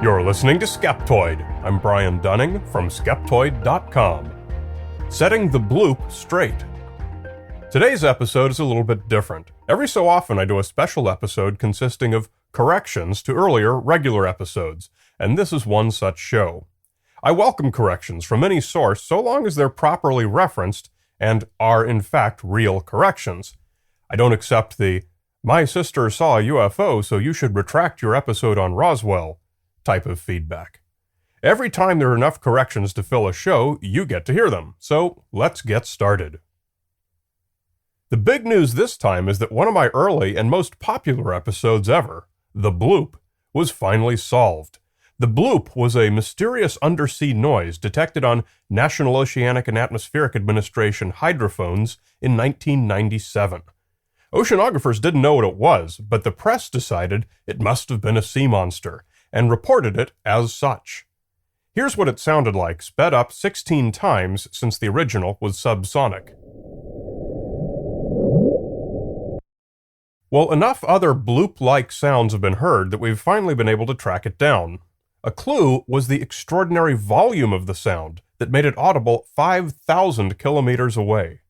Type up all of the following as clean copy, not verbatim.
You're listening to Skeptoid. I'm Brian Dunning from Skeptoid.com. Setting the Bloop straight. Today's episode is a little bit different. Every so often I do a special episode consisting of corrections to earlier regular episodes, and this is one such show. I welcome corrections from any source so long as they're properly referenced and are in fact real corrections. I don't accept the "my sister saw a UFO so you should retract your episode on Roswell" type of feedback. Every time there are enough corrections to fill a show, you get to hear them. So let's get started. The big news this time is that one of my early and most popular episodes ever, the Bloop, was finally solved. The Bloop was a mysterious undersea noise detected on National Oceanic and Atmospheric Administration hydrophones in 1997. Oceanographers didn't know what it was, but the press decided it must have been a sea monster, and reported it as such. Here's what it sounded like, sped up 16 times since the original was subsonic. Well, enough other bloop-like sounds have been heard that we've finally been able to track it down. A clue was the extraordinary volume of the sound that made it audible 5,000 kilometers away.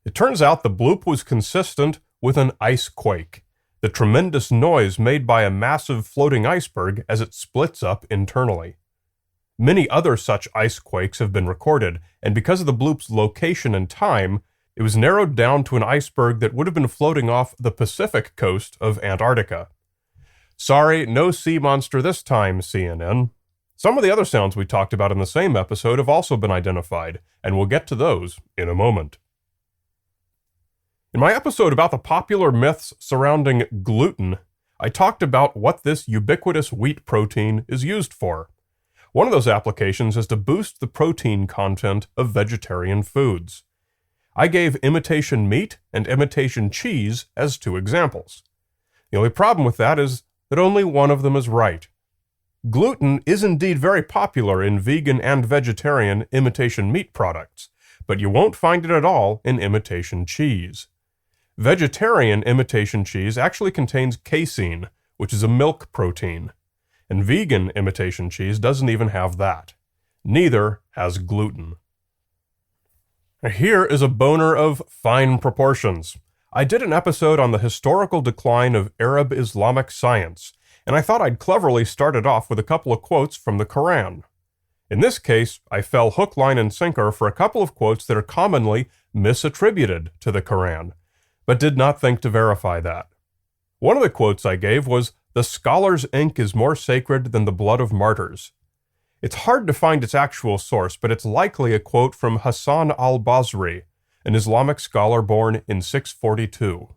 It turns out the bloop was consistent with an ice quake, the tremendous noise made by a massive floating iceberg as it splits up internally. Many other such ice quakes have been recorded, and because of the bloop's location and time, it was narrowed down to an iceberg that would have been floating off the Pacific coast of Antarctica. Sorry, no sea monster this time, CNN. Some of the other sounds we talked about in the same episode have also been identified, and we'll get to those in a moment. In my episode about the popular myths surrounding gluten, I talked about what this ubiquitous wheat protein is used for. One of those applications is to boost the protein content of vegetarian foods. I gave imitation meat and imitation cheese as two examples. The only problem with that is that only one of them is right. Gluten is indeed very popular in vegan and vegetarian imitation meat products, but you won't find it at all in imitation cheese. Vegetarian imitation cheese actually contains casein, which is a milk protein, and vegan imitation cheese doesn't even have that. Neither has gluten. Here is a boner of fine proportions. I did an episode on the historical decline of Arab Islamic science, and I thought I'd cleverly start it off with a couple of quotes from the Quran. In this case, I fell hook, line, and sinker for a couple of quotes that are commonly misattributed to the Quran, but did not think to verify that. One of the quotes I gave was, "The scholar's ink is more sacred than the blood of martyrs." It's hard to find its actual source, but it's likely a quote from Hassan al-Basri, an Islamic scholar born in 642.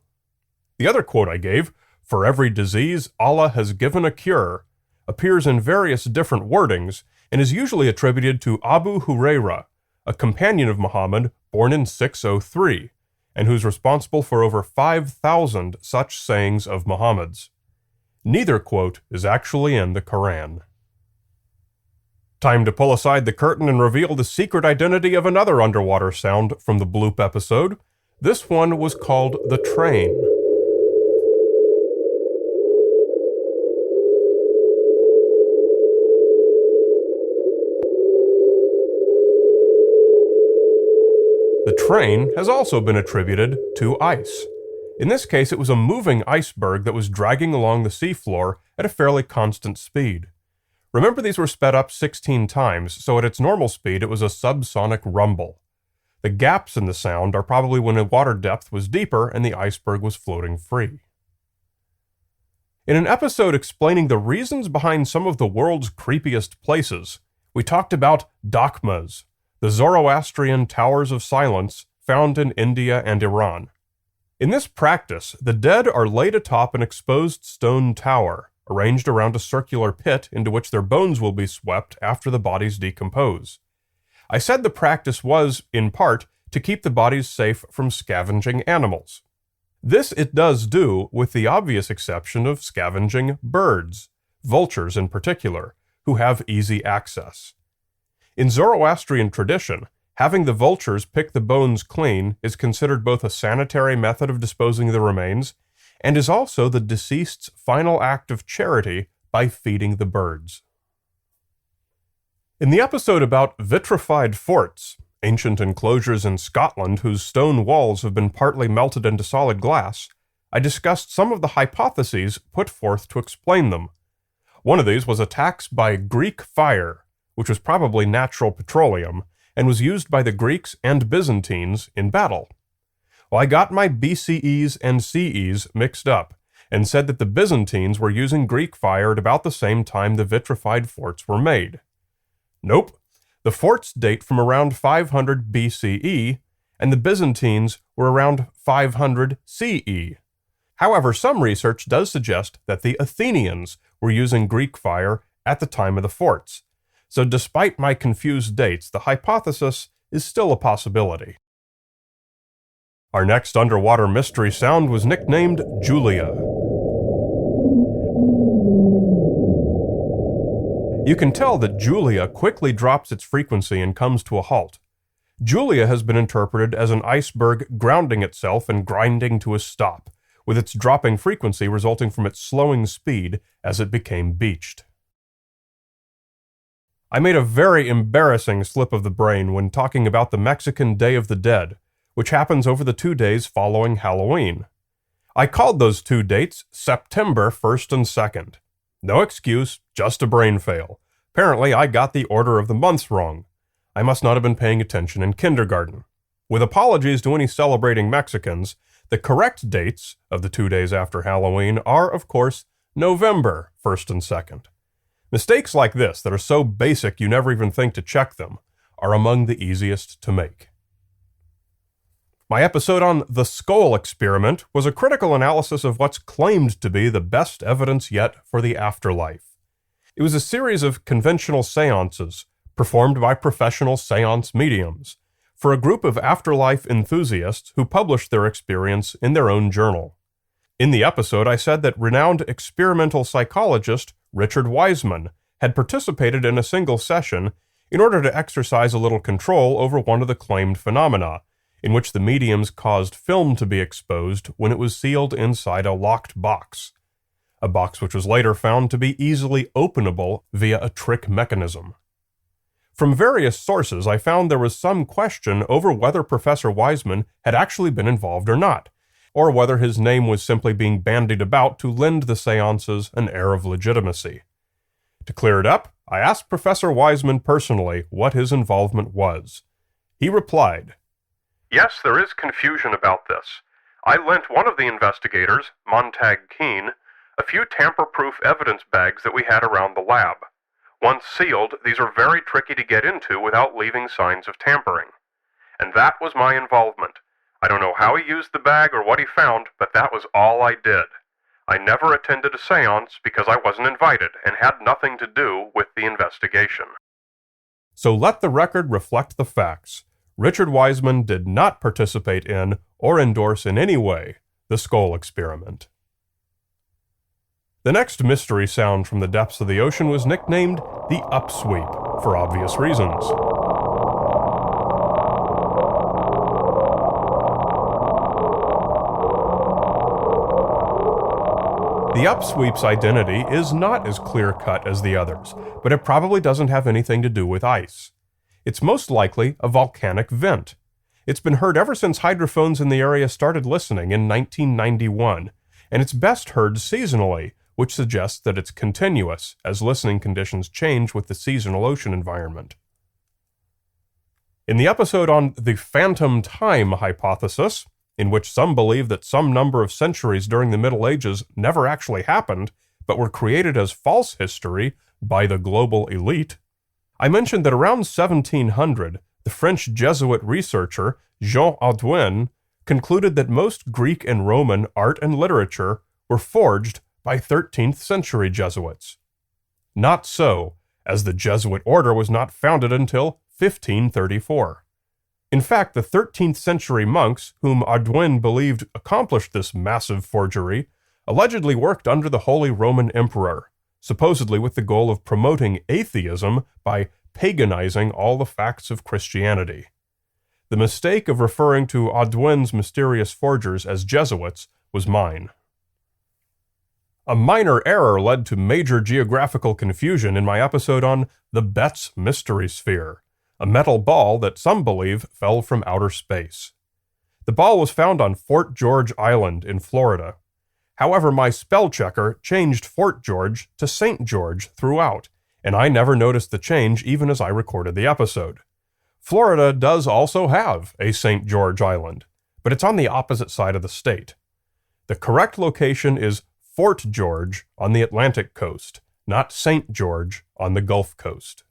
The other quote I gave, "For every disease Allah has given a cure," appears in various different wordings and is usually attributed to Abu Huraira, a companion of Muhammad born in 603, and who's responsible for over 5,000 such sayings of Muhammad's. Neither quote is actually in the Quran. Time to pull aside the curtain and reveal the secret identity of another underwater sound from the Bloop episode. This one was called the train. The train has also been attributed to ice. In this case, it was a moving iceberg that was dragging along the seafloor at a fairly constant speed. Remember, these were sped up 16 times, so at its normal speed it was a subsonic rumble. The gaps in the sound are probably when the water depth was deeper and the iceberg was floating free. In an episode explaining the reasons behind some of the world's creepiest places, we talked about Dakmas, the Zoroastrian towers of silence found in India and Iran. In this practice, the dead are laid atop an exposed stone tower, arranged around a circular pit into which their bones will be swept after the bodies decompose. I said the practice was, in part, to keep the bodies safe from scavenging animals. This it does do, with the obvious exception of scavenging birds, vultures in particular, who have easy access. In Zoroastrian tradition, having the vultures pick the bones clean is considered both a sanitary method of disposing of the remains and is also the deceased's final act of charity by feeding the birds. In the episode about vitrified forts, ancient enclosures in Scotland whose stone walls have been partly melted into solid glass, I discussed some of the hypotheses put forth to explain them. One of these was attacks by Greek fire, which was probably natural petroleum, and was used by the Greeks and Byzantines in battle. Well, I got my BCEs and CEs mixed up, and said that the Byzantines were using Greek fire at about the same time the vitrified forts were made. Nope. The forts date from around 500 BCE, and the Byzantines were around 500 CE. However, some research does suggest that the Athenians were using Greek fire at the time of the forts. So despite my confused dates, the hypothesis is still a possibility. Our next underwater mystery sound was nicknamed Julia. You can tell that Julia quickly drops its frequency and comes to a halt. Julia has been interpreted as an iceberg grounding itself and grinding to a stop, with its dropping frequency resulting from its slowing speed as it became beached. I made a very embarrassing slip of the brain when talking about the Mexican Day of the Dead, which happens over the 2 days following Halloween. I called those 2 dates September 1st and 2nd. No excuse, just a brain fail. Apparently, I got the order of the months wrong. I must not have been paying attention in kindergarten. With apologies to any celebrating Mexicans, the correct dates of the 2 days after Halloween are, of course, November 1st and 2nd. Mistakes like this, that are so basic you never even think to check them, are among the easiest to make. My episode on the skull experiment was a critical analysis of what's claimed to be the best evidence yet for the afterlife. It was a series of conventional seances performed by professional seance mediums for a group of afterlife enthusiasts who published their experience in their own journal. In the episode, I said that renowned experimental psychologist Richard Wiseman had participated in a single session in order to exercise a little control over one of the claimed phenomena, in which the mediums caused film to be exposed when it was sealed inside a locked box, a box which was later found to be easily openable via a trick mechanism. From various sources, I found there was some question over whether Professor Wiseman had actually been involved or not, or whether his name was simply being bandied about to lend the seances an air of legitimacy. To clear it up, I asked Professor Wiseman personally what his involvement was. He replied, "Yes, there is confusion about this. I lent one of the investigators, Montag Keene, a few tamper-proof evidence bags that we had around the lab. Once sealed, these are very tricky to get into without leaving signs of tampering. And that was my involvement. I don't know how he used the bag or what he found, but that was all I did. I never attended a seance because I wasn't invited and had nothing to do with the investigation." So let the record reflect the facts. Richard Wiseman did not participate in or endorse in any way the skull experiment. The next mystery sound from the depths of the ocean was nicknamed the upsweep, for obvious reasons. The upsweep's identity is not as clear-cut as the others, but it probably doesn't have anything to do with ice. It's most likely a volcanic vent. It's been heard ever since hydrophones in the area started listening in 1991, and it's best heard seasonally, which suggests that it's continuous, as listening conditions change with the seasonal ocean environment. In the episode on the phantom time hypothesis, in which some believe that some number of centuries during the Middle Ages never actually happened, but were created as false history by the global elite, I mentioned that around 1700, the French Jesuit researcher Jean Audouin concluded that most Greek and Roman art and literature were forged by 13th century Jesuits. Not so, as the Jesuit order was not founded until 1534. In fact, the 13th century monks, whom Audouin believed accomplished this massive forgery, allegedly worked under the Holy Roman Emperor, supposedly with the goal of promoting atheism by paganizing all the facts of Christianity. The mistake of referring to Audouin's mysterious forgers as Jesuits was mine. A minor error led to major geographical confusion in my episode on the Betz Mystery Sphere, a metal ball that some believe fell from outer space. The ball was found on Fort George Island in Florida. However, my spell checker changed Fort George to St. George throughout, and I never noticed the change even as I recorded the episode. Florida does also have a St. George Island, but it's on the opposite side of the state. The correct location is Fort George on the Atlantic coast, not St. George on the Gulf Coast.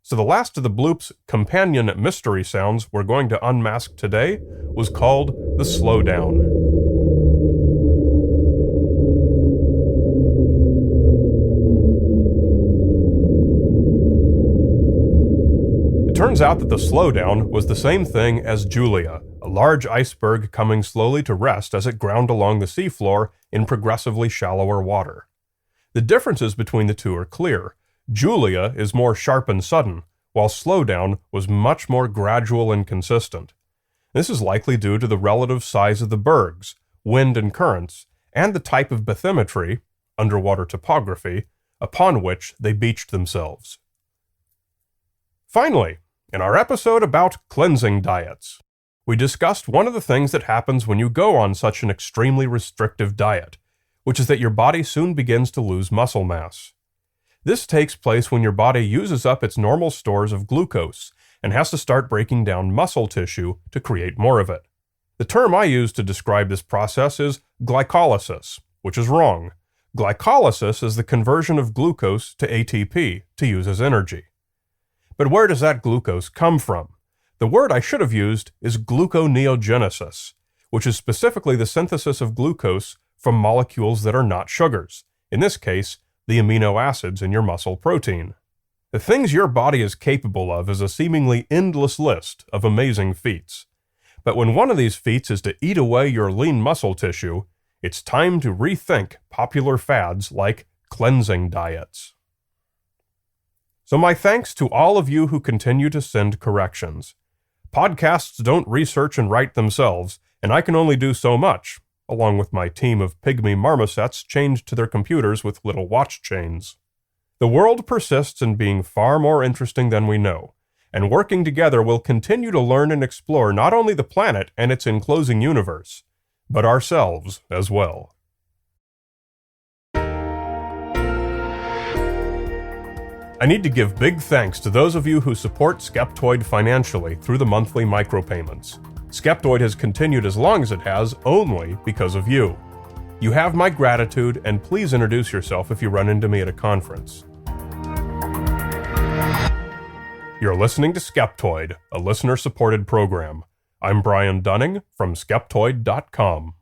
So the last of the Bloop's companion mystery sounds we're going to unmask today was called the slowdown. It turns out that the slowdown was the same thing as Julia, a large iceberg coming slowly to rest as it ground along the seafloor in progressively shallower water. The differences between the two are clear. Julia is more sharp and sudden, while slowdown was much more gradual and consistent. This is likely due to the relative size of the bergs, wind and currents, and the type of bathymetry, underwater topography, upon which they beached themselves. Finally, in our episode about cleansing diets, we discussed one of the things that happens when you go on such an extremely restrictive diet, which is that your body soon begins to lose muscle mass. This takes place when your body uses up its normal stores of glucose and has to start breaking down muscle tissue to create more of it. The term I use to describe this process is glycolysis, which is wrong. Glycolysis is the conversion of glucose to ATP to use as energy. But where does that glucose come from? The word I should have used is gluconeogenesis, which is specifically the synthesis of glucose from molecules that are not sugars, in this case, the amino acids in your muscle protein. The things your body is capable of is a seemingly endless list of amazing feats. But when one of these feats is to eat away your lean muscle tissue, it's time to rethink popular fads like cleansing diets. So my thanks to all of you who continue to send corrections. Podcasts don't research and write themselves, and I can only do so much, along with my team of pygmy marmosets chained to their computers with little watch chains. The world persists in being far more interesting than we know, and working together we'll continue to learn and explore not only the planet and its enclosing universe, but ourselves as well. I need to give big thanks to those of you who support Skeptoid financially through the monthly micropayments. Skeptoid has continued as long as it has only because of you. You have my gratitude, and please introduce yourself if you run into me at a conference. You're listening to Skeptoid, a listener-supported program. I'm Brian Dunning from Skeptoid.com.